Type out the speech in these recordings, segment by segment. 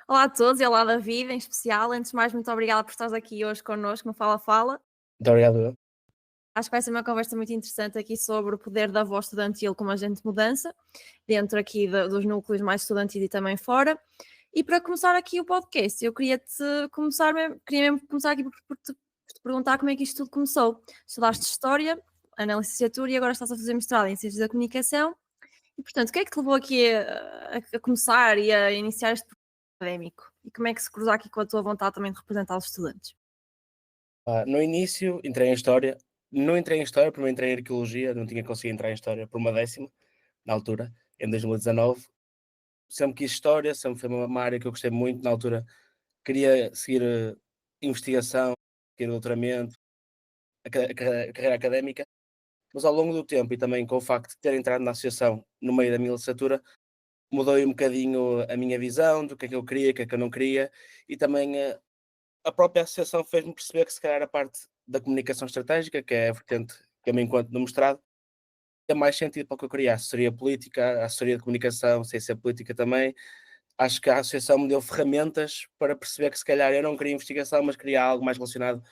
Olá a todos e olá David, em especial. Antes de mais, muito obrigada por estares aqui hoje connosco no Fala Fala. Muito obrigado eu. Acho que vai ser uma conversa muito interessante aqui sobre o poder da voz estudantil como agente de mudança, dentro aqui dos núcleos mais estudantis e também fora. E para começar aqui o podcast, eu queria mesmo começar aqui por te perguntar como é que isto tudo começou. Estudaste História, na licenciatura e agora estás a fazer mestrado em Ciências da Comunicação. E portanto, o que é que te levou aqui a começar e a iniciar este percurso académico? E como é que se cruza aqui com a tua vontade também de representar os estudantes? No início entrei em História, não entrei em História, primeiro entrei em Arqueologia, não tinha conseguido entrar em História por uma décima, na altura, em 2019. Sempre quis História, sempre foi uma área que eu gostei muito, na altura queria seguir investigação, seguir doutoramento, a carreira académica, mas ao longo do tempo e também com o facto de ter entrado na associação no meio da minha licenciatura, mudou um bocadinho a minha visão do que é que eu queria, o que é que eu não queria, e também a própria associação fez-me perceber que se calhar a parte da comunicação estratégica, que é a vertente que eu me encontro no mestrado, tem mais sentido para o que eu queria. A assessoria política, a assessoria de comunicação, ciência política também. Acho que a associação me deu ferramentas para perceber que se calhar eu não queria investigação, mas queria algo mais relacionado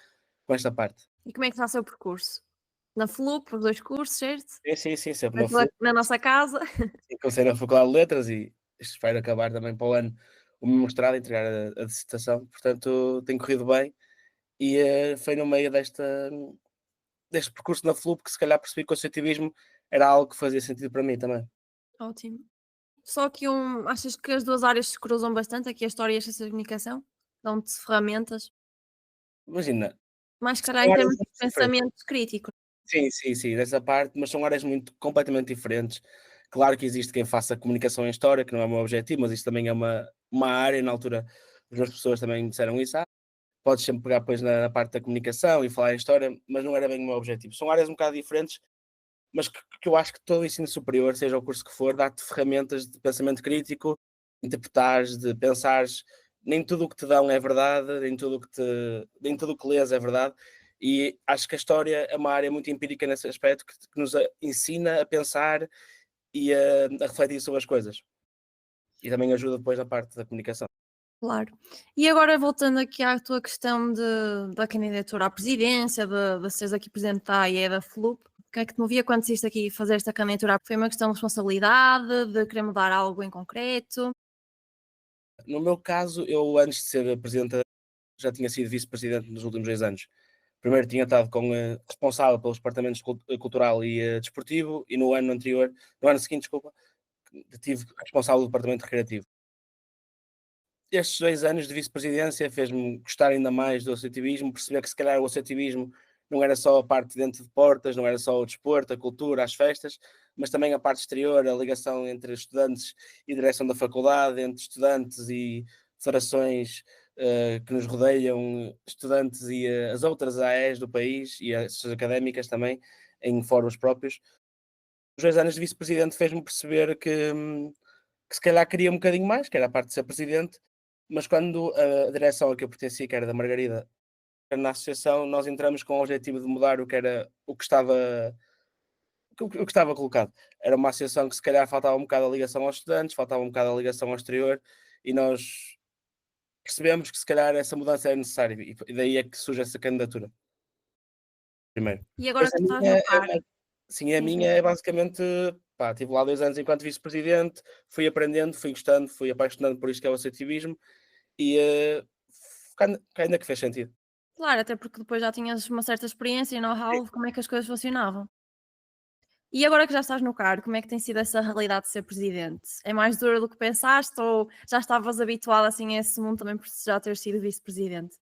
com esta parte. E como é que está o seu percurso? Na FLUP, os 2 cursos, certo? Sim, sempre não Aqui fui. na nossa casa? Comecei na Faculdade de Letras e espero acabar também para o ano o meu mestrado, entregar a dissertação. Portanto, tem corrido bem e foi no meio deste percurso na FLUP que se calhar percebi que o associativismo era algo que fazia sentido para mim também. Ótimo. Só que achas que as 2 áreas se cruzam bastante, aqui a História e a Ciência da Comunicação? Dão-te ferramentas? Imagina, Mais se calhar são em áreas termos de muito diferentes. pensamento crítico. Sim, dessa parte, mas são áreas muito completamente diferentes. Claro que existe quem faça comunicação em história, que não é o meu objetivo, mas isto também é uma área, na altura as minhas pessoas também me disseram isso, podes sempre pegar depois na parte da comunicação e falar em história, mas não era bem o meu objetivo. São áreas um bocado diferentes, mas que eu acho que todo o ensino superior, seja o curso que for, dá-te ferramentas de pensamento crítico, de interpretares, de pensares. Nem tudo o que te dão é verdade, nem tudo o que lês é verdade. E acho que a história é uma área muito empírica nesse aspecto, que nos ensina a pensar e a refletir sobre as coisas. E também ajuda depois na parte da comunicação. Claro. E agora voltando aqui à tua questão da candidatura à presidência, de seres aqui presidente da AIE da FLUP, o que é que te movia quando decidiste aqui fazer esta candidatura? Foi uma questão de responsabilidade, de querer mudar algo em concreto? No meu caso, eu antes de ser presidente já tinha sido vice-presidente nos últimos 2 anos. Primeiro tinha estado responsável pelos departamentos cultural e desportivo, e no ano anterior, no ano seguinte, desculpa, tive responsável do departamento recreativo. Estes 2 anos de vice-presidência fez-me gostar ainda mais do associativismo, perceber que se calhar o associativismo não era só a parte dentro de portas, não era só o desporto, a cultura, as festas, mas também a parte exterior, a ligação entre estudantes e direção da faculdade, entre estudantes e federações que nos rodeiam, estudantes e as outras AEs do país e as académicas também, em fóruns próprios. Os 2 anos de vice-presidente fez-me perceber que se calhar queria um bocadinho mais, que era a parte de ser presidente, mas quando a direção a que eu pertencia, que era da Margarida, na associação, nós entramos com o objetivo de mudar o que estava colocado. Era uma associação que se calhar faltava um bocado a ligação aos estudantes, faltava um bocado a ligação ao exterior, e nós percebemos que se calhar essa mudança era necessária, e daí é que surge essa candidatura, primeiro. E agora Depois que a estás minha no é cargo? sim, a Sim, minha sim. é basicamente, pá, estive lá 2 anos enquanto vice-presidente, fui aprendendo, fui gostando, fui apaixonando por isto que é o associativismo, e ainda que fez sentido. Claro, até porque depois já tinhas uma certa experiência e know-how de como é que as coisas funcionavam. E agora que já estás no cargo, como é que tem sido essa realidade de ser presidente? É mais duro do que pensaste ou já estavas habituado assim a esse mundo também por já ter sido vice-presidente?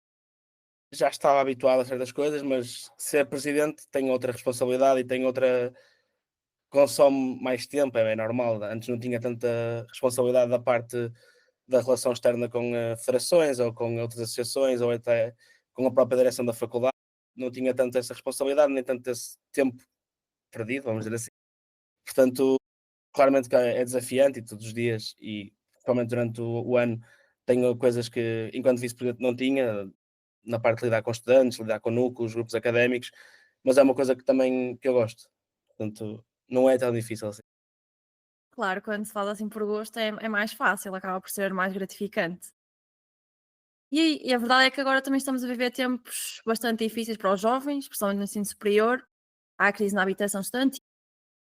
Já estava habituado a certas coisas, mas ser presidente tem outra responsabilidade e tem outra, consome mais tempo, é normal. Antes não tinha tanta responsabilidade da parte da relação externa com federações ou com outras associações ou até com a própria direção da faculdade. Não tinha tanto essa responsabilidade, nem tanto esse tempo perdido, vamos dizer assim. Portanto, claramente que é desafiante e todos os dias, e principalmente durante o ano, tenho coisas que enquanto vice-presidente não tinha, na parte de lidar com estudantes, lidar com núcleos, grupos académicos, mas é uma coisa que também que eu gosto. Portanto, não é tão difícil assim. Claro, quando se faz assim por gosto é mais fácil, acaba por ser mais gratificante. E a verdade é que agora também estamos a viver tempos bastante difíceis para os jovens, principalmente no ensino superior. Há a crise na habitação estudante,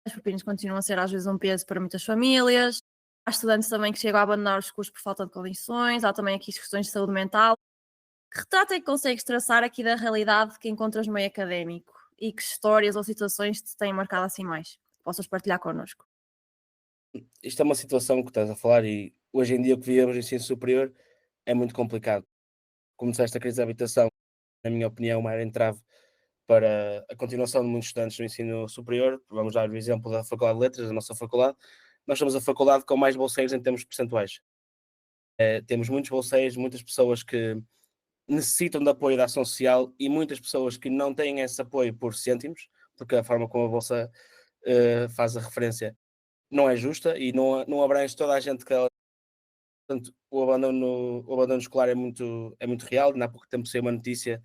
as propinas continuam a ser às vezes um peso para muitas famílias. Há estudantes também que chegam a abandonar os cursos por falta de condições. Há também aqui as questões de saúde mental. Que retrato é que consegues traçar aqui da realidade que encontras no meio académico? E que histórias ou situações te têm marcado assim mais? Que possas partilhar connosco? Isto é uma situação que estás a falar e hoje em dia o que vivemos no ensino superior é muito complicado. Como disseste, a crise da habitação, na minha opinião, é uma era entrave para a continuação de muitos estudantes no ensino superior. Vamos dar o exemplo da Faculdade de Letras, da nossa faculdade. Nós somos a faculdade com mais bolseiros em termos percentuais. Temos muitos bolseiros, muitas pessoas que necessitam de apoio da ação social e muitas pessoas que não têm esse apoio por cêntimos, porque a forma como a bolsa faz a referência não é justa e não abrange toda a gente que ela. Portanto, o abandono escolar é muito real. Ainda há pouco tempo saiu uma notícia,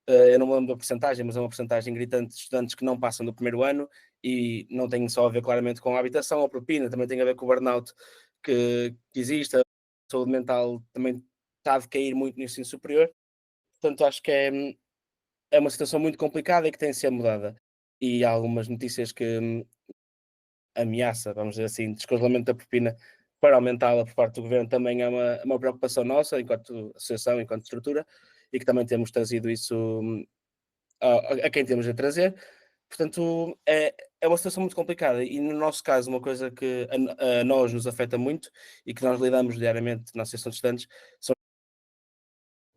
eu não me lembro da porcentagem, mas é uma porcentagem gritante de estudantes que não passam do primeiro ano e não tem só a ver claramente com a habitação ou propina, também tem a ver com o burnout que existe, a saúde mental também está a decair muito no ensino superior. Portanto, acho que é uma situação muito complicada e que tem de ser mudada. E há algumas notícias que ameaça, vamos dizer assim, descongelamento da propina para aumentá-la por parte do governo também é uma preocupação nossa, enquanto associação, enquanto estrutura, e que também temos trazido isso a quem temos a trazer. Portanto, é uma situação muito complicada e, no nosso caso, uma coisa que a nós nos afeta muito e que nós lidamos diariamente na Associação de Estudantes são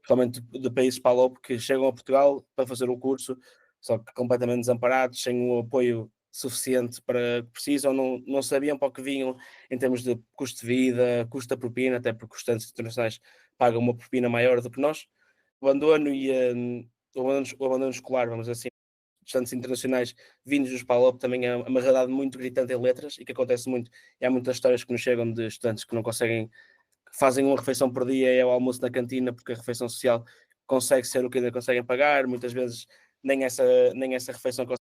principalmente de países PALOP que chegam a Portugal para fazer um curso, só que completamente desamparados, sem o apoio suficiente para que precisam, não sabiam para o que vinham em termos de custo de vida, custo da propina, até porque os estudantes internacionais pagam uma propina maior do que nós. O abandono e o abandono escolar, vamos dizer assim, estudantes internacionais vindos dos PALOP também é uma realidade muito gritante em letras e que acontece muito. E há muitas histórias que nos chegam de estudantes que não conseguem, que fazem uma refeição por dia e é o almoço na cantina, porque a refeição social consegue ser o que ainda conseguem pagar, muitas vezes nem essa refeição consegue,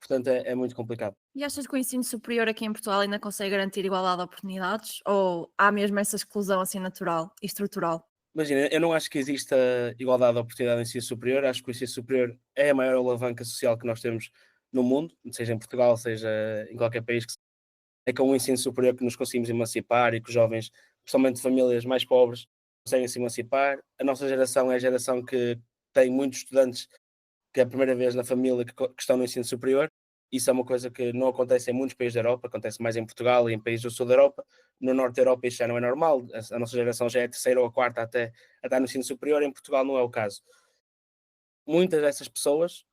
portanto é muito complicado. E achas que o ensino superior aqui em Portugal ainda consegue garantir igualdade de oportunidades? Ou há mesmo essa exclusão assim natural e estrutural? Imagina, eu não acho que exista igualdade de oportunidade no ensino superior, acho que o ensino superior é a maior alavanca social que nós temos no mundo, seja em Portugal, seja em qualquer país, é com o ensino superior que nos conseguimos emancipar e que os jovens, principalmente de famílias mais pobres, conseguem se emancipar. A nossa geração é a geração que tem muitos estudantes que é a primeira vez na família que estão no ensino superior. Isso é uma coisa que não acontece em muitos países da Europa, acontece mais em Portugal e em países do sul da Europa. No norte da Europa isso já não é normal, a nossa geração já é a terceira ou a quarta até a estar no ensino superior, em Portugal não é o caso. Muitas dessas pessoas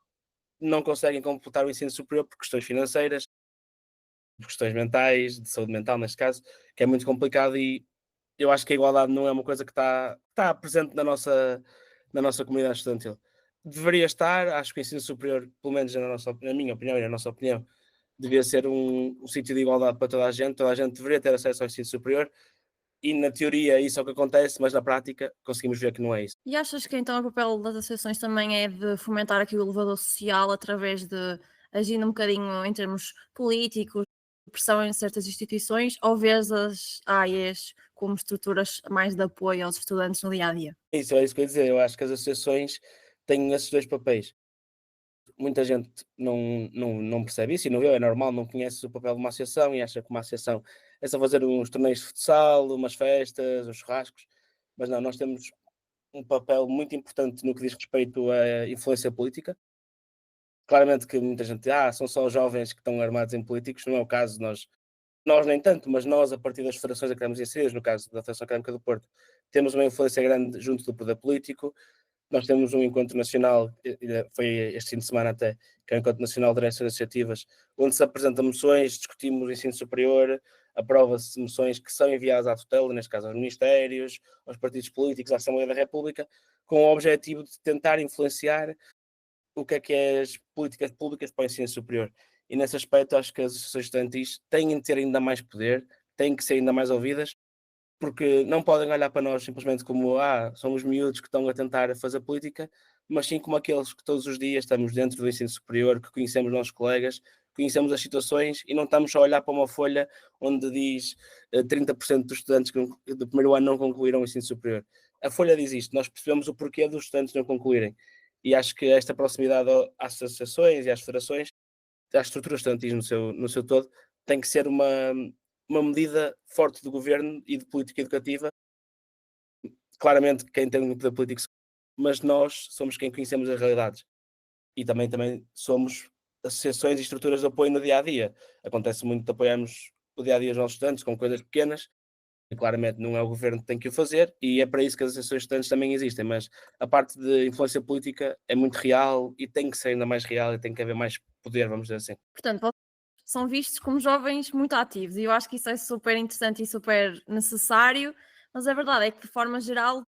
não conseguem completar o ensino superior por questões financeiras, por questões mentais, de saúde mental neste caso, que é muito complicado e eu acho que a igualdade não é uma coisa que está presente na nossa comunidade estudantil. Deveria estar, acho que o ensino superior, pelo menos na minha opinião e na nossa opinião, devia ser um sítio de igualdade para toda a gente deveria ter acesso ao ensino superior e na teoria isso é o que acontece, mas na prática conseguimos ver que não é isso. E achas que então o papel das associações também é de fomentar aqui o elevador social através de agindo um bocadinho em termos políticos, pressão em certas instituições, ou vês as AIEs como estruturas mais de apoio aos estudantes no dia a dia? É isso que eu ia dizer, eu acho que as associações têm esses dois papéis. Muita gente não percebe isso e não vê, é normal, não conhece o papel de uma associação e acha que uma associação é só fazer uns torneios de futsal, umas festas, uns churrascos, mas não, nós temos um papel muito importante no que diz respeito à influência política. Claramente que muita gente diz: são só os jovens que estão armados em políticos", não é o caso, nós nem tanto, mas nós, a partir das federações académicas inseridas, no caso da Federação Académica do Porto, temos uma influência grande junto do poder político. Nós temos um encontro nacional, foi este fim de semana até, que é o Encontro Nacional de Direções Associativas, onde se apresentam moções, discutimos o ensino superior, aprova-se moções que são enviadas à tutela, neste caso aos ministérios, aos partidos políticos, à Assembleia da República, com o objetivo de tentar influenciar o que é as políticas públicas para o ensino superior. E nesse aspecto acho que as associações estudantis têm de ter ainda mais poder, têm que ser ainda mais ouvidas, porque não podem olhar para nós simplesmente como somos miúdos que estão a tentar fazer política, mas sim como aqueles que todos os dias estamos dentro do ensino superior, que conhecemos os nossos colegas, conhecemos as situações e não estamos só a olhar para uma folha onde diz 30% dos estudantes do primeiro ano não concluíram o ensino superior. a Folha diz isto, nós percebemos o porquê dos estudantes não concluírem. E acho que esta proximidade às associações e às federações, às estruturas estudantis no seu todo, tem que ser uma medida forte do governo e de política educativa. Claramente, quem tem o poder político, mas nós somos quem conhecemos as realidades. E também somos associações e estruturas de apoio no dia a dia. Acontece muito de apoiarmos o dia a dia dos nossos estudantes com coisas pequenas, e claramente não é o governo que tem que o fazer, e é para isso que as associações de estudantes também existem. Mas a parte de influência política é muito real e tem que ser ainda mais real e tem que haver mais poder, vamos dizer assim. Portanto, vocês são vistos como jovens muito ativos e eu acho que isso é super interessante e super necessário, mas a verdade é que, de forma geral,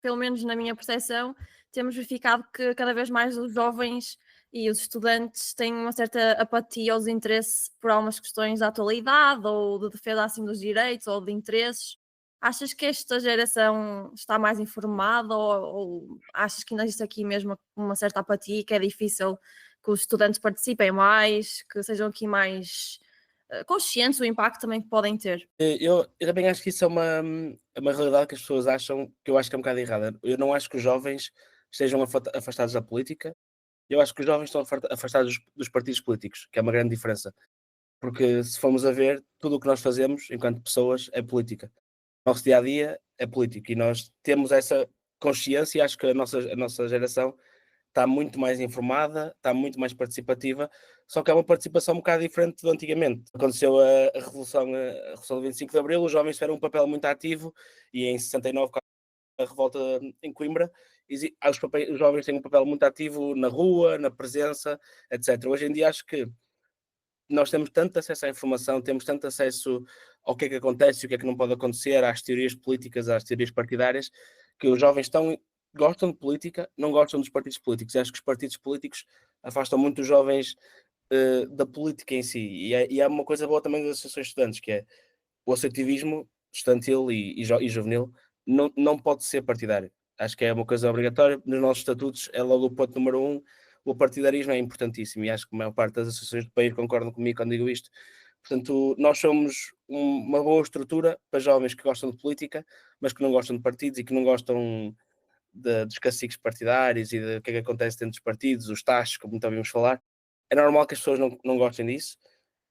pelo menos na minha percepção, temos verificado que cada vez mais os jovens e os estudantes têm uma certa apatia ou desinteresse por algumas questões da atualidade ou de defesa assim dos direitos ou de interesses. Achas que esta geração está mais informada ou achas que ainda existe aqui mesmo uma certa apatia e que é difícil que os estudantes participem mais, que sejam aqui mais conscientes do impacto também que podem ter? Eu também acho que isso é uma realidade que as pessoas acham, que eu acho que é um bocado errada. Eu não acho que os jovens estejam afastados da política, eu acho que os jovens estão afastados dos partidos políticos, que é uma grande diferença. Porque se formos a ver, tudo o que nós fazemos enquanto pessoas é política. O nosso dia a dia é político e nós temos essa consciência e acho que a nossa geração está muito mais informada, está muito mais participativa, só que é uma participação um bocado diferente do antigamente. Aconteceu a Revolução do 25 de Abril, os jovens tiveram um papel muito ativo e em 69, com a revolta em Coimbra, os jovens têm um papel muito ativo na rua, na presença, etc. Hoje em dia acho que nós temos tanto acesso à informação, temos tanto acesso ao que é que acontece e o que é que não pode acontecer, às teorias políticas, às teorias partidárias, que os jovens gostam de política, não gostam dos partidos políticos. E acho que os partidos políticos afastam muito os jovens da política em si. E é uma coisa boa também das associações de estudantes, que é o associativismo estudantil e juvenil não pode ser partidário. Acho que é uma coisa obrigatória. Nos nossos estatutos é logo o ponto número um. O partidarismo é importantíssimo e acho que a maior parte das associações do país concordam comigo quando digo isto. Portanto, nós somos uma boa estrutura para jovens que gostam de política, mas que não gostam de partidos e que não gostam dos caciques partidários e do que é que acontece dentro dos partidos, os taxos, como muito ouvimos falar. É normal que as pessoas não gostem disso,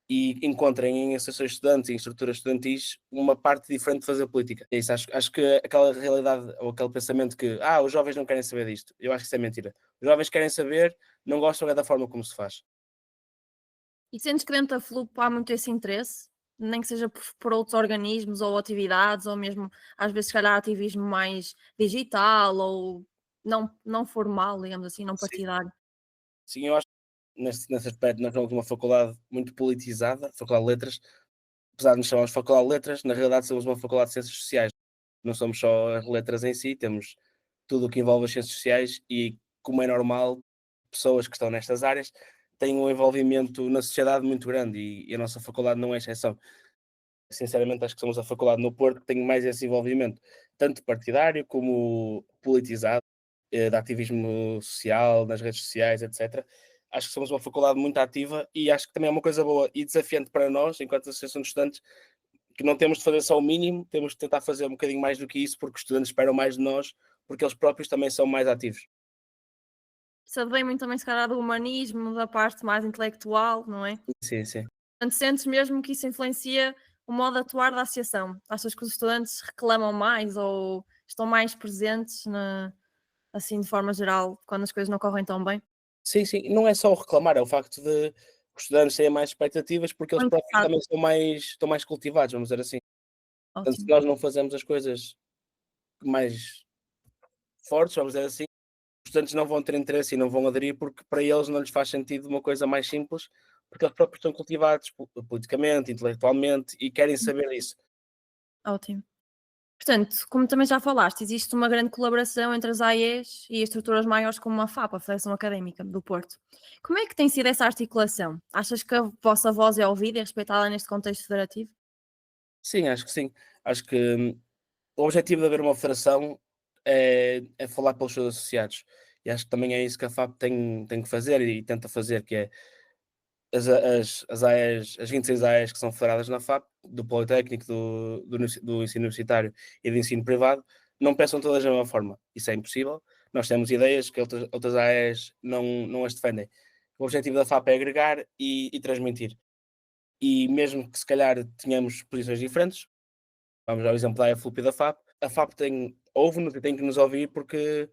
e encontrem em associações de estudantes, em estruturas estudantis, uma parte diferente de fazer política. É isso, acho que aquela realidade ou aquele pensamento que os jovens não querem saber disto, eu acho que isso é mentira. Os jovens querem saber, não gostam é da forma como se faz. E sentes que dentro da FLUP há muito esse interesse? Nem que seja por outros organismos ou atividades, ou mesmo às vezes, se calhar, ativismo mais digital ou não formal, digamos assim, não Sim, partidário. sim, eu acho que nesse aspecto nós somos uma faculdade muito politizada, Faculdade de Letras, apesar de nos chamarmos Faculdade de Letras, na realidade somos uma Faculdade de Ciências Sociais. Não somos só as letras em si, temos tudo o que envolve as ciências sociais e, como é normal, pessoas que estão nestas áreas têm um envolvimento na sociedade muito grande e a nossa faculdade não é exceção. Sinceramente, acho que somos a faculdade no Porto que tem mais esse envolvimento, tanto partidário como politizado, de ativismo social, nas redes sociais, etc. Acho que somos uma faculdade muito ativa e acho que também é uma coisa boa e desafiante para nós, enquanto associação de estudantes, que não temos de fazer só o mínimo, temos de tentar fazer um bocadinho mais do que isso, porque os estudantes esperam mais de nós, porque eles próprios também são mais ativos. Isso advém muito também, se calhar, do humanismo, da parte mais intelectual, não é? Sim, sim. Portanto, sentes mesmo que isso influencia o modo de atuar da associação? Achas que os estudantes reclamam mais ou estão mais presentes assim, de forma geral, quando as coisas não correm tão bem? Sim, sim, não é só o reclamar, é o facto de os estudantes terem mais expectativas, porque eles Estão próprios interessados. também estão mais cultivados, vamos dizer assim. Portanto, se Ótimo. nós não fazemos as coisas mais fortes, vamos dizer assim, os estudantes não vão ter interesse e não vão aderir, porque para eles não lhes faz sentido uma coisa mais simples, porque eles próprios estão cultivados politicamente, intelectualmente e querem saber disso. Ótimo. Portanto, como também já falaste, existe uma grande colaboração entre as AEs e as estruturas maiores como a FAP, a Federação Académica do Porto. Como é que tem sido essa articulação? Achas que a vossa voz é ouvida e respeitada neste contexto federativo? Sim, acho que sim. Acho que o objetivo de haver uma federação é falar pelos seus associados. E acho que também é isso que a FAP tem que fazer e tenta fazer, que é as AEs, as 26 AEs que são federadas na FAP, do Politécnico, do ensino universitário e do ensino privado, não pensam todas da mesma forma. Isso é impossível. Nós temos ideias que outras AEs não as defendem. O objetivo da FAP é agregar e transmitir. E mesmo que se calhar tenhamos posições diferentes, vamos ao exemplo da AEFLUP e da FAP, a FAP ouve-nos e tem que nos ouvir porque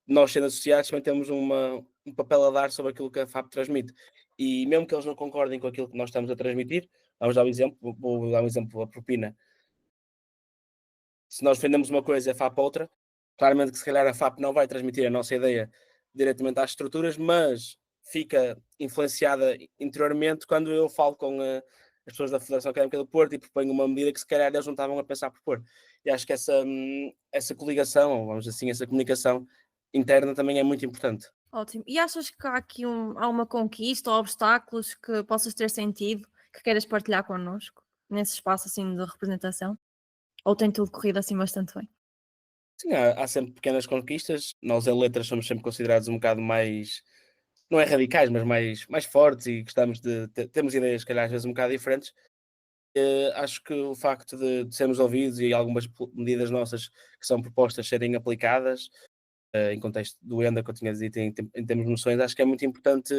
nós, sendo associados, também temos um papel a dar sobre aquilo que a FAP transmite. E mesmo que eles não concordem com aquilo que nós estamos a transmitir, vamos dar um exemplo, vou dar um exemplo, a propina. Se nós defendemos uma coisa e a FAP outra, claramente que se calhar a FAP não vai transmitir a nossa ideia diretamente às estruturas, mas fica influenciada interiormente quando eu falo com as pessoas da Federação Académica do Porto e proponho uma medida que se calhar eles não estavam a pensar propor. E acho que essa coligação, vamos assim, essa comunicação interna também é muito importante. Ótimo. E achas que há aqui há uma conquista ou obstáculos que possas ter sentido que queiras partilhar connosco nesse espaço assim de representação? Ou tem tudo corrido assim bastante bem? Sim, há sempre pequenas conquistas. Nós em letras somos sempre considerados um bocado mais, não é radicais, mas mais fortes e gostamos temos ideias, se calhar, às vezes um bocado diferentes. Acho que o facto de sermos ouvidos e algumas medidas nossas que são propostas serem aplicadas, em contexto do ENDA que eu tinha dito em termos de moções, acho que é muito importante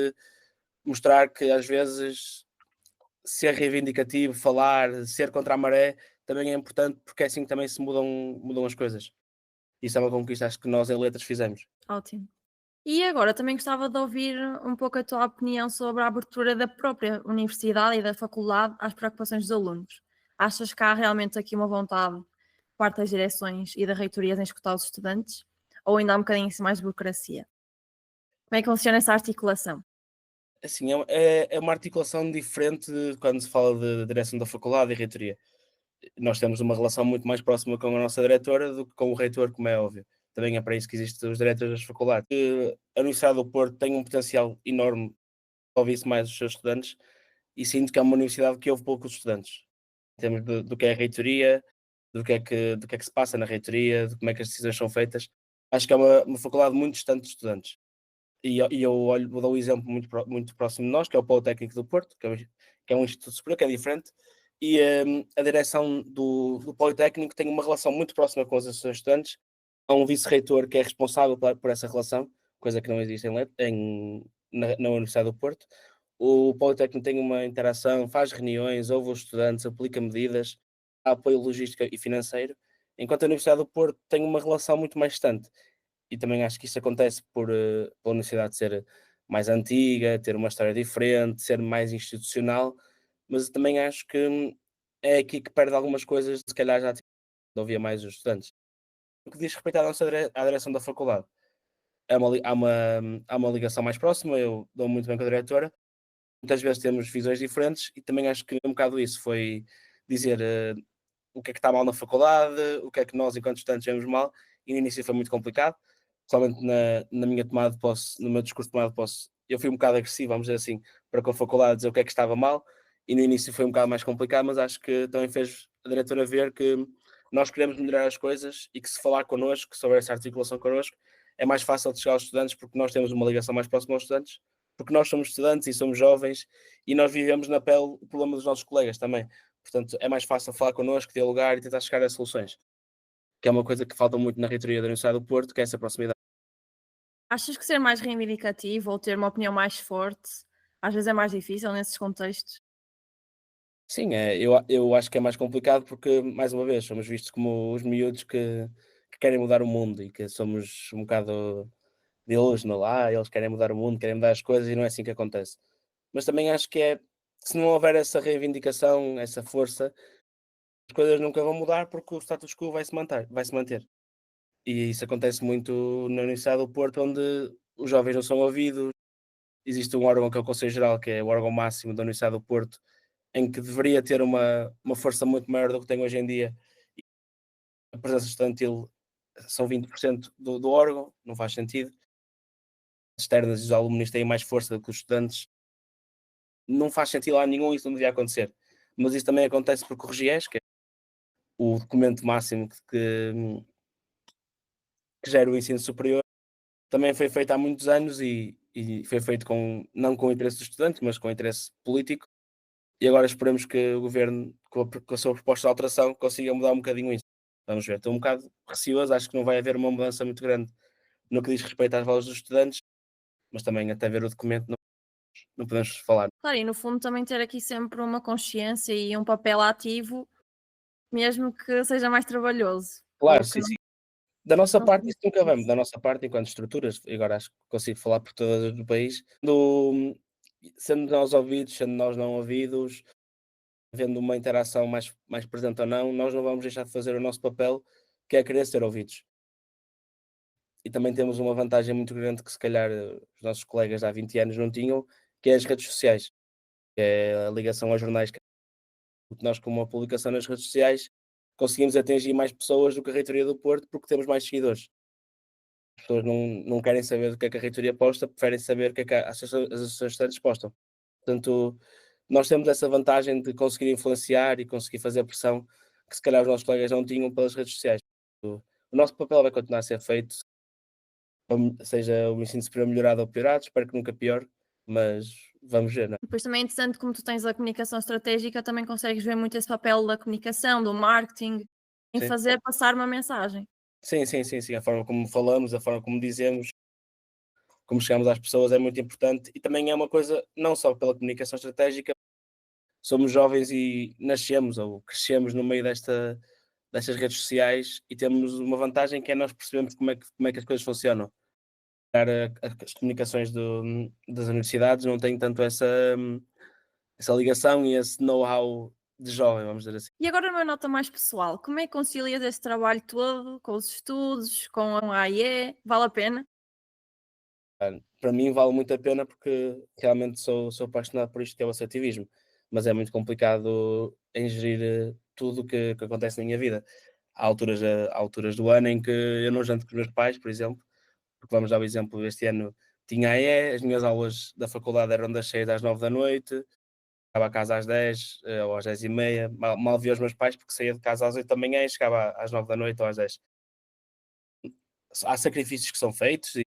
mostrar que às vezes ser reivindicativo, falar, ser contra a maré, também é importante porque é assim que também se mudam as coisas. Isso é uma conquista, acho que nós em letras fizemos. Ótimo. E agora também gostava de ouvir um pouco a tua opinião sobre a abertura da própria universidade e da faculdade às preocupações dos alunos. Achas que há realmente aqui uma vontade por parte das direções e da reitoria em escutar os estudantes? Ou ainda há um bocadinho assim mais de burocracia? Como é que funciona essa articulação? Assim, é uma articulação diferente quando se fala de direção da faculdade e reitoria. Nós temos uma relação muito mais próxima com a nossa diretora do que com o reitor, como é óbvio. Também é para isso que existem os diretores das faculdades. A Universidade do Porto tem um potencial enorme para ouvir-se mais os seus estudantes e sinto que é uma universidade que ouve poucos estudantes. Em termos do que é a reitoria, do que é que se passa na reitoria, de como é que as decisões são feitas. Acho que é uma faculdade muito distante de estudantes. E eu olho, vou dar um exemplo muito próximo de nós, que é o Polo Técnico do Porto, que é um instituto superior, que é diferente, e a direção do Politécnico tem uma relação muito próxima com as associações de estudantes. Há um vice-reitor que é responsável por essa relação, coisa que não existe na Universidade do Porto. O Politécnico tem uma interação, faz reuniões, ouve os estudantes, aplica medidas, há apoio logístico e financeiro, enquanto a Universidade do Porto tem uma relação muito mais distante. E também acho que isso acontece pela universidade ser mais antiga, ter uma história diferente, ser mais institucional, mas também acho que é aqui que perde algumas coisas, se calhar já ouvia mais os estudantes. No que diz respeito à direção da faculdade, há uma ligação mais próxima, eu dou muito bem com a diretora, muitas vezes temos visões diferentes e também acho que um bocado isso foi dizer o que é que está mal na faculdade, o que é que nós, enquanto estudantes, vemos mal, e no início foi muito complicado, somente na minha tomada de posse, no meu discurso de tomada de posse, eu fui um bocado agressivo, vamos dizer assim, para com a faculdade dizer o que é que estava mal, e no início foi um bocado mais complicado, mas acho que também fez a diretora ver que nós queremos melhorar as coisas e que se falar connosco, sobre essa articulação connosco, é mais fácil de chegar aos estudantes porque nós temos uma ligação mais próxima aos estudantes, porque nós somos estudantes e somos jovens e nós vivemos na pele o problema dos nossos colegas também. Portanto, é mais fácil falar connosco, dialogar e tentar chegar a soluções, que é uma coisa que falta muito na reitoria da Universidade do Porto, que é essa proximidade. Achas que ser mais reivindicativo ou ter uma opinião mais forte às vezes é mais difícil nesses contextos? Sim, eu acho que é mais complicado porque, mais uma vez, somos vistos como os miúdos que querem mudar o mundo e que somos um bocado deles, não lá, eles querem mudar o mundo, querem mudar as coisas e não é assim que acontece. Mas também acho que se não houver essa reivindicação, essa força, as coisas nunca vão mudar porque o status quo vai se manter. E isso acontece muito na Universidade do Porto, onde os jovens não são ouvidos. Existe um órgão que é o Conselho Geral, que é o órgão máximo da Universidade do Porto, em que deveria ter uma força muito maior do que tem hoje em dia. A presença estudantil são 20% do órgão, não faz sentido. As externas e os alunos têm mais força do que os estudantes. Não faz sentido lá nenhum, isso não devia acontecer. Mas isso também acontece porque o RGES, que é o documento máximo que gera o ensino superior, também foi feito há muitos anos e foi feito não com o interesse dos estudantes, mas com o interesse político. E agora esperemos que o governo, com a sua proposta de alteração, consiga mudar um bocadinho isso. Vamos ver. Estou um bocado receoso, acho que não vai haver uma mudança muito grande no que diz respeito às vozes dos estudantes, mas também até ver o documento não podemos falar. Claro, e no fundo também ter aqui sempre uma consciência e um papel ativo, mesmo que seja mais trabalhoso, Claro, porque sim, sim. Da nossa não parte isso nunca vamos, significa. da nossa parte enquanto estruturas, e agora acho que consigo falar por todas do país, do sendo nós ouvidos, sendo nós não ouvidos, havendo uma interação mais presente ou não, nós não vamos deixar de fazer o nosso papel, que é querer ser ouvidos. E também temos uma vantagem muito grande que se calhar os nossos colegas de há 20 anos não tinham, que é as redes sociais, que é a ligação aos jornais, que nós com uma publicação nas redes sociais conseguimos atingir mais pessoas do que a reitoria do Porto, porque temos mais seguidores. As pessoas não querem saber do que a reitoria posta, preferem saber o que é que as associações estudantes postam. Portanto, nós temos essa vantagem de conseguir influenciar e conseguir fazer pressão que se calhar os nossos colegas não tinham pelas redes sociais. O nosso papel vai continuar a ser feito, seja o ensino superior melhorado ou piorado, espero que nunca pior, mas vamos ver, não é? Depois também é interessante como tu tens a comunicação estratégica, também consegues ver muito esse papel da comunicação, do marketing, em Sim. fazer passar uma mensagem. Sim, sim, sim, sim, a forma como falamos, a forma como dizemos, como chegamos às pessoas é muito importante e também é uma coisa, não só pela comunicação estratégica, somos jovens e nascemos ou crescemos no meio destas redes sociais e temos uma vantagem que é nós percebemos como é que as coisas funcionam. As comunicações das universidades não têm tanto essa ligação e esse know-how de jovem, vamos dizer assim. E agora numa nota mais pessoal, como é que concilias esse trabalho todo com os estudos, com a AIE? Vale a pena? Para mim vale muito a pena porque realmente sou apaixonado por isto que é o associativismo, mas é muito complicado em gerir tudo o que acontece na minha vida. Há alturas do ano em que eu não janto com os meus pais, por exemplo, porque vamos dar o exemplo, este ano tinha AE, as minhas aulas da faculdade eram das 6 às 9 da noite, chegava a casa às 10 ou às 10h30, mal via os meus pais porque saía de casa às 8 da manhã e chegava às 9 da noite ou às 10. Há sacrifícios que são feitos e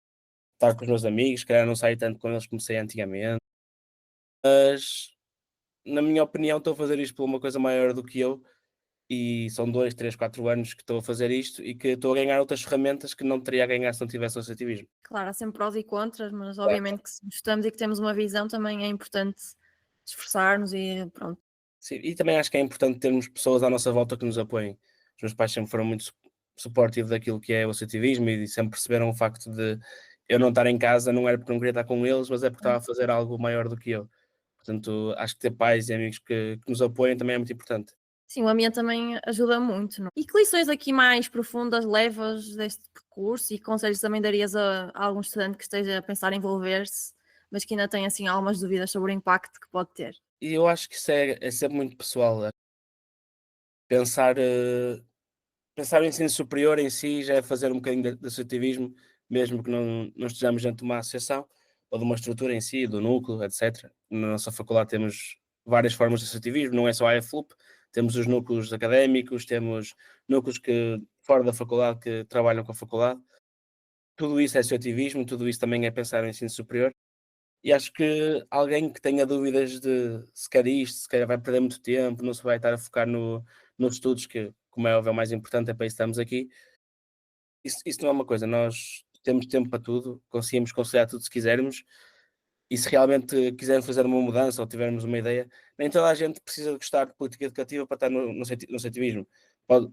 estar com os meus amigos, se calhar não sair tanto com eles como saía antigamente, mas na minha opinião estou a fazer isto por uma coisa maior do que eu e são 2 3 4 anos que estou a fazer isto e que estou a ganhar outras ferramentas que não teria a ganhar se não tivesse associativismo. Claro, há sempre prós e contras, mas Claro. obviamente que se gostamos e que temos uma visão também é importante esforçar-nos e pronto. Sim, e também acho que é importante termos pessoas à nossa volta que nos apoiem. Os meus pais sempre foram muito supportive daquilo que é o associativismo e sempre perceberam o facto de eu não estar em casa não era porque não queria estar com eles, mas é porque estava a fazer algo maior do que eu. Portanto, acho que ter pais e amigos que nos apoiem também é muito importante. Sim, o ambiente também ajuda muito, não? É? E que lições aqui mais profundas levas deste percurso e que conselhos também darias a algum estudante que esteja a pensar em envolver-se, mas que ainda tem assim algumas dúvidas sobre o impacto que pode ter? E eu acho que isso é sempre muito pessoal. Pensar, pensar o ensino superior em si já é fazer um bocadinho de associativismo, mesmo que não estejamos dentro de uma associação ou de uma estrutura em si, do núcleo, etc. Na nossa faculdade temos várias formas de associativismo, não é só a AFLUP, temos os núcleos académicos, temos núcleos que fora da faculdade que trabalham com a faculdade. Tudo isso é associativismo, tudo isso também é pensar no ensino superior. E acho que alguém que tenha dúvidas de se quer isto, se calhar vai perder muito tempo, não se vai estar a focar nos estudos, que, como é óbvio, é o mais importante, é para isso que estamos aqui. Isso não é uma coisa, nós temos tempo para tudo, conseguimos conciliar tudo se quisermos, e se realmente quisermos fazer uma mudança ou tivermos uma ideia, nem toda a gente precisa de gostar de política educativa para estar no cetivismo.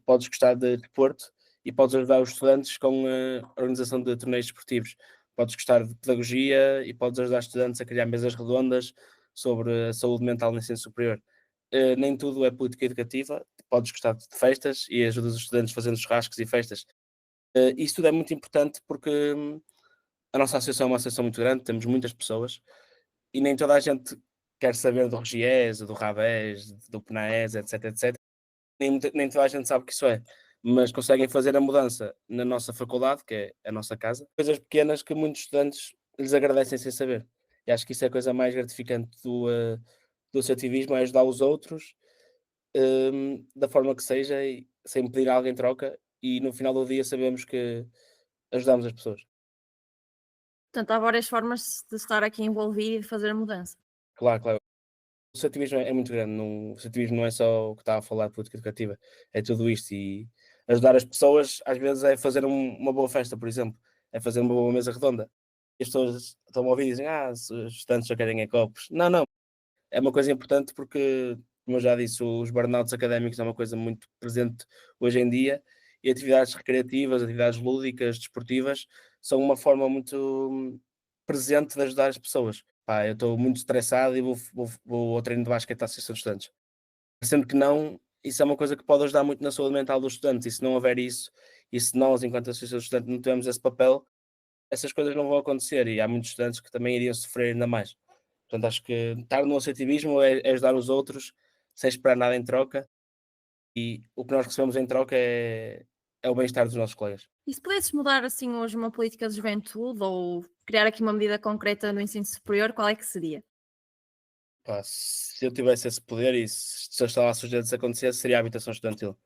Podes gostar de desporto e podes ajudar os estudantes com a organização de torneios desportivos. Podes gostar de pedagogia e podes ajudar estudantes a criar mesas redondas sobre a saúde mental no ensino superior. Nem tudo é política educativa, podes gostar de festas e ajudas os estudantes fazendo churrascos e festas. Isso tudo é muito importante porque a nossa associação é uma associação muito grande, temos muitas pessoas e nem toda a gente quer saber do Regies, do Rabés, do PNAES, etc, etc. Nem toda a gente sabe o que isso é, mas conseguem fazer a mudança na nossa faculdade, que é a nossa casa, coisas pequenas que muitos estudantes lhes agradecem sem saber. E acho que isso é a coisa mais gratificante do associativismo, é ajudar os outros, da forma que seja e sem pedir a alguém em troca e no final do dia sabemos que ajudamos as pessoas. Portanto, há várias formas de estar aqui envolvido e de fazer a mudança. Claro, claro. O associativismo é muito grande, o associativismo não é só o que estava a falar de política educativa, é tudo isto Ajudar as pessoas, às vezes, é fazer uma boa festa, por exemplo, é fazer uma boa mesa redonda. E as pessoas estão a ouvir e dizem: os estudantes só querem é copos. Não, não, é uma coisa importante porque, como eu já disse, os burnouts académicos é uma coisa muito presente hoje em dia e atividades recreativas, atividades lúdicas, desportivas, são uma forma muito presente de ajudar as pessoas. Pá, eu estou muito estressado e vou ao treino de basquete à Associação de Estudantes. Sendo que não, isso é uma coisa que pode ajudar muito na saúde mental dos estudantes, e se não houver isso, e se nós, enquanto Associação de Estudantes, não tivermos esse papel, essas coisas não vão acontecer e há muitos estudantes que também iriam sofrer ainda mais. Portanto, acho que estar no associativismo é ajudar os outros sem esperar nada em troca e o que nós recebemos em troca é o bem-estar dos nossos colegas. E se pudesses mudar assim hoje uma política de juventude ou criar aqui uma medida concreta no ensino superior, qual é que seria? Pá, se eu tivesse esse poder e se eu estava sujeito a isso acontecer, seria a habitação estudantil.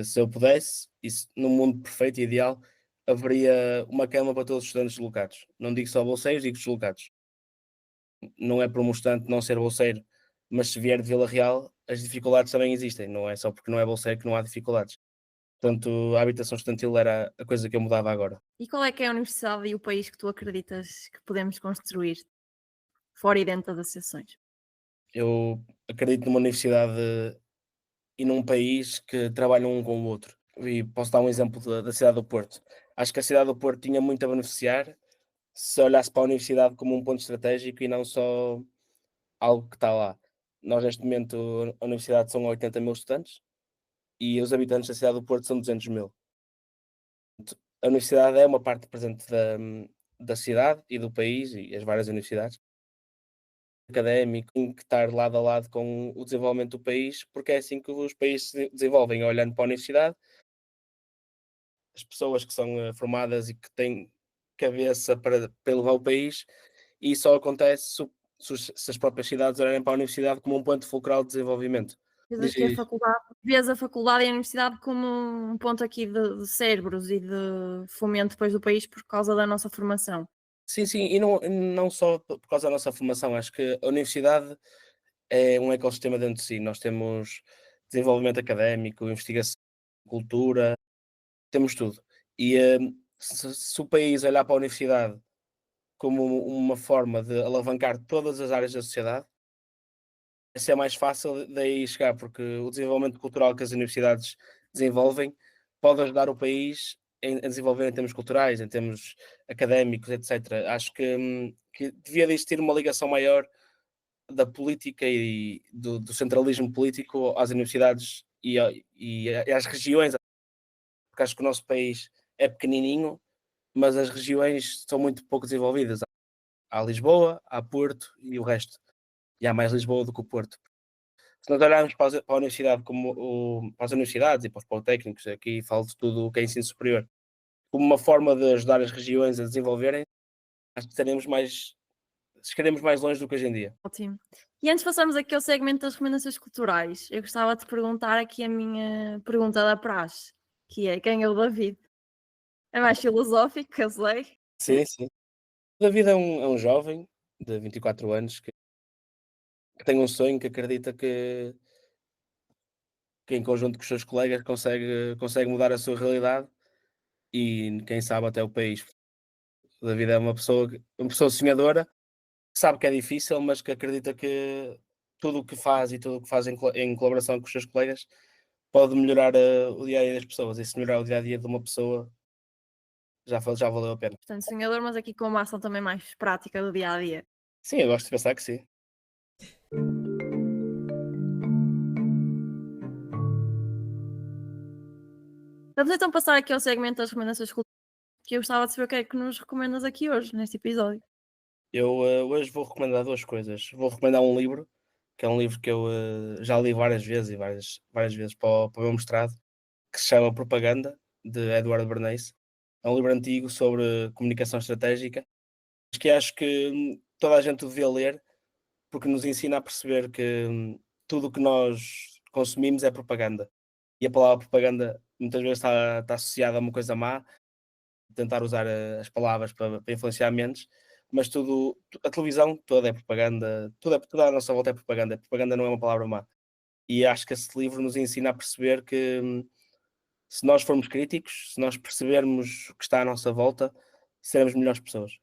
Se eu pudesse, isso, num mundo perfeito e ideal, haveria uma cama para todos os estudantes deslocados. Não digo só bolseiros, digo deslocados. Não é por um estudante não ser bolseiro, mas se vier de Vila Real, as dificuldades também existem, não é só porque não é bolseiro que não há dificuldades. Portanto, a habitação estudantil era a coisa que eu mudava agora. E qual é que é a universidade e o país que tu acreditas que podemos construir fora e dentro das associações? Eu acredito numa universidade e num país que trabalham um com o outro. E posso dar um exemplo da cidade do Porto. Acho que a cidade do Porto tinha muito a beneficiar se olhasse para a universidade como um ponto estratégico e não só algo que está lá. Nós, neste momento, a universidade são 80 mil estudantes e os habitantes da cidade do Porto são 200 mil. A universidade é uma parte presente da cidade e do país e as várias universidades. Académico tem que estar lado a lado com o desenvolvimento do país, porque é assim que os países se desenvolvem, olhando para a universidade, as pessoas que são formadas e que têm cabeça para levar o país, e isso só acontece se as próprias cidades olharem para a universidade como um ponto fulcral de desenvolvimento. Vês Diz aqui a isso. faculdade, vês a faculdade e a universidade como um ponto aqui de cérebros e de fomento depois do país por causa da nossa formação. Sim, sim, e não só por causa da nossa formação, acho que a universidade é um ecossistema dentro de si. Nós temos desenvolvimento académico, investigação, cultura, temos tudo. E se o país olhar para a universidade como uma forma de alavancar todas as áreas da sociedade, vai ser mais fácil daí chegar, porque o desenvolvimento cultural que as universidades desenvolvem pode ajudar o país a desenvolver em termos culturais, em termos académicos, etc. Acho que devia de existir uma ligação maior da política e do centralismo político às universidades e às regiões, porque acho que o nosso país é pequenininho, mas as regiões são muito pouco desenvolvidas. Há Lisboa, há Porto e o resto. E há mais Lisboa do que o Porto. Se nós olharmos para a universidade para as universidades e para os politécnicos, aqui falo de tudo o que é ensino superior, como uma forma de ajudar as regiões a desenvolverem, acho que chegaremos mais longe do que hoje em dia. Ótimo. E antes de passarmos aqui ao segmento das recomendações culturais, eu gostava de perguntar aqui a minha pergunta da praxe, que é: quem é o David? É mais filosófico, eu sei. Sim, sim. David é um jovem de 24 anos que tem um sonho, que acredita que em conjunto com os seus colegas consegue mudar a sua realidade e quem sabe até o país. O David é uma pessoa sonhadora, que sabe que é difícil, mas que acredita que tudo o que faz e tudo o que faz em colaboração com os seus colegas pode melhorar o dia a dia das pessoas. E se melhorar o dia a dia de uma pessoa, já valeu a pena. Portanto, sonhador, mas aqui com uma ação também mais prática do dia a dia. Sim, eu gosto de pensar que sim. Vamos então passar aqui ao segmento das recomendações culturais, que eu gostava de saber o que é que nos recomendas aqui hoje, neste episódio. Eu hoje vou recomendar duas coisas. Vou recomendar um livro, que é um livro que eu já li várias vezes e várias vezes para o meu mestrado, que se chama Propaganda, de Eduardo Bernays. É um livro antigo sobre comunicação estratégica, mas que acho que toda a gente devia ler, porque nos ensina a perceber que tudo o que nós consumimos é propaganda. E a palavra propaganda muitas vezes está associada a uma coisa má, tentar usar as palavras para influenciar mentes, mas a televisão toda é propaganda, tudo à nossa volta é propaganda. Propaganda não é uma palavra má. E acho que esse livro nos ensina a perceber que se nós formos críticos, se nós percebermos o que está à nossa volta, seremos melhores pessoas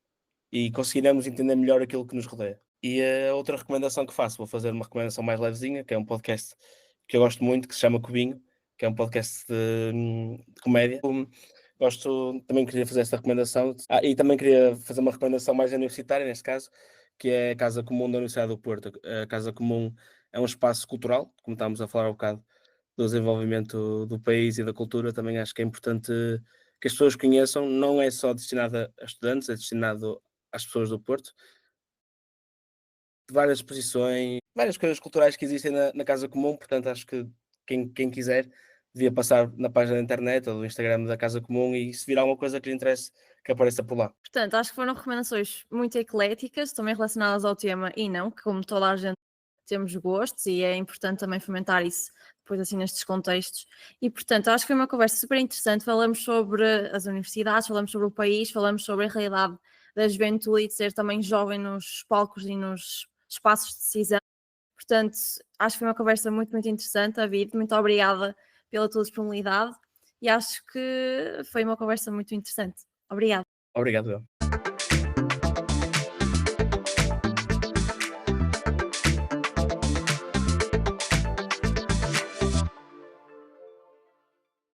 e conseguiremos entender melhor aquilo que nos rodeia. E a outra recomendação que faço, vou fazer uma recomendação mais levezinha, que é um podcast que eu gosto muito, que se chama Cubinho, que é um podcast de comédia. Também queria fazer esta recomendação. E também queria fazer uma recomendação mais universitária, neste caso, que é a Casa Comum da Universidade do Porto. A Casa Comum é um espaço cultural, como estávamos a falar há um bocado, do desenvolvimento do país e da cultura. Também acho que é importante que as pessoas conheçam. Não é só destinado a estudantes, é destinado às pessoas do Porto. Várias exposições, várias coisas culturais que existem na Casa Comum, portanto acho que quem quiser devia passar na página da internet ou do Instagram da Casa Comum e se vir alguma coisa que lhe interesse, que apareça por lá. Portanto, acho que foram recomendações muito ecléticas, também relacionadas ao tema e não, que como toda a gente temos gostos e é importante também fomentar isso depois assim nestes contextos. E portanto, acho que foi uma conversa super interessante. Falamos sobre as universidades, falamos sobre o país, falamos sobre a realidade da juventude e de ser também jovem nos palcos e nos espaços de decisão. Portanto, acho que foi uma conversa muito, muito interessante, David. Muito obrigada pela tua disponibilidade e acho que foi uma conversa muito interessante. Obrigada. Obrigado, eu.